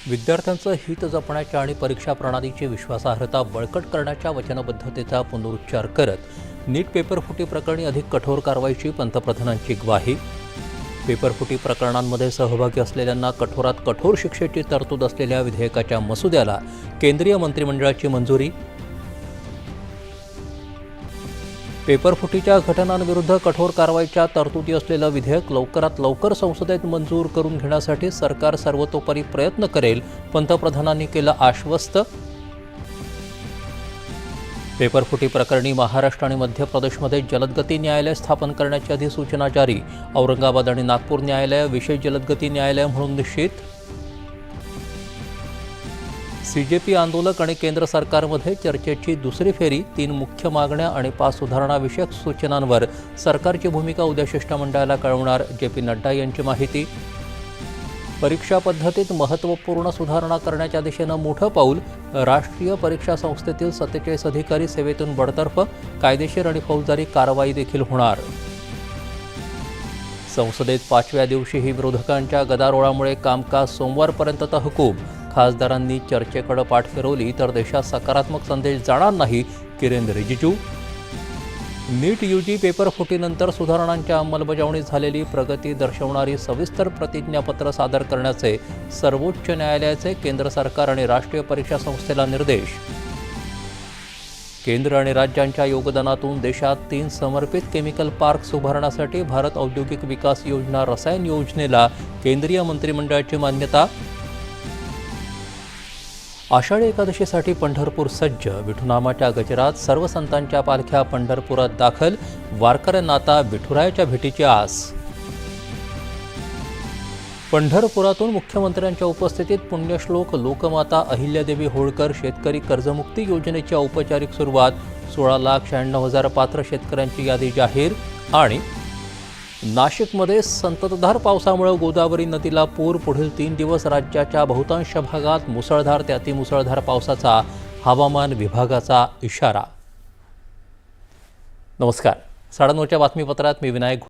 विद्यार्थ्यांचं हित जपण्याच्या आणि परीक्षा प्रणालीची विश्वासार्हता बळकट करण्याच्या वचनबद्धतेचा पुनरुच्चार करत नीट पेपरफुटी प्रकरणी अधिक कठोर कारवाईची पंतप्रधानांची ग्वाही. पेपरफुटी प्रकरणांमध्ये सहभागी असलेल्यांना कठोरात कठोर शिक्षेची तरतूद असलेल्या विधेयकाच्या मसुद्याला केंद्रीय मंत्रिमंडळाची मंजुरी. पेपरफुटीच्या घटनांविरुद्ध कठोर कारवाईच्या तरतुदी असलेलं विधेयक लवकरात लवकर संसदेत मंजूर करून घेण्यासाठी सरकार सर्वतोपरी प्रयत्न करेल, पंतप्रधानांनी केलं आश्वस्त. पेपरफुटी प्रकरणी महाराष्ट्र आणि मध्य प्रदेशमध्ये जलदगती न्यायालय स्थापन करण्याची अधिसूचना जारी. औरंगाबाद आणि नागपूर न्यायालय विशेष जलदगती न्यायालय म्हणून निश्चित. सीजेपी आंदोलक आणि केंद्र सरकारमध्ये चर्चेची दुसरी फेरी. 3 मुख्य मागण्या आणि 5 सुधारणाविषयक सूचनांवर सरकारची भूमिका उद्या शिष्टमंडळाला कळवणार, जे.पी. नड्डा यांची माहिती. परीक्षा पद्धतीत महत्त्वपूर्ण सुधारणा करण्याच्या दिशेनं मोठं पाऊल. राष्ट्रीय परीक्षा संस्थेतील 47 अधिकारी सेवेतून बडतर्फ. कायदेशीर आणि फौजदारी कारवाई देखील होणार. संसदेत 5व्या दिवशीही विरोधकांच्या गदारोळामुळे कामकाज सोमवारपर्यंत तहकूब. खासदारांनी चर्चेकडे पाठ फिरवली तर देशात सकारात्मक संदेश जाणार नाही, किरेन रिजिजू. नीट यूजी पेपरफुटीनंतर सुधारणांच्या अंमलबजावणीत झालेली प्रगती दर्शवणारी सविस्तर प्रतिज्ञापत्र सादर करण्याचे सर्वोच्च न्यायालयाचे केंद्र सरकार आणि राष्ट्रीय परीक्षा संस्थेला निर्देश. केंद्र आणि राज्यांच्या योगदानातून देशात 3 समर्पित केमिकल पार्क्स उभारण्यासाठी भारत औद्योगिक विकास योजना रसायन योजनेला केंद्रीय मंत्रिमंडळाची मान्यता. आषाढी एकादशीसाठी पंढरपूर सज्ज. विठुनामाच्या गजरात सर्व संतांच्या पालख्या पंढरपुरात दाखल. वारकऱ्यांना आता विठुरायाच्या भेटीची आस. पंढरपुरातून मुख्यमंत्र्यांच्या उपस्थितीत पुण्यश्लोक लोकमाता अहिल्यादेवी होळकर शेतकरी कर्जमुक्ती योजनेची औपचारिक सुरुवात. 16,96,000 पात्र शेतकऱ्यांची यादी जाहीर. आणि नाशिकमध्ये संततधार पावसामुळे गोदावरी नदीला पूर. पुढील 3 दिवस राज्याच्या बहुतांश भागात मुसळधार ते अतिमुसळधार पावसाचा हवामान विभागाचा इशारा. नमस्कार. 9:30च्या बातमीपत्रात मी विनायक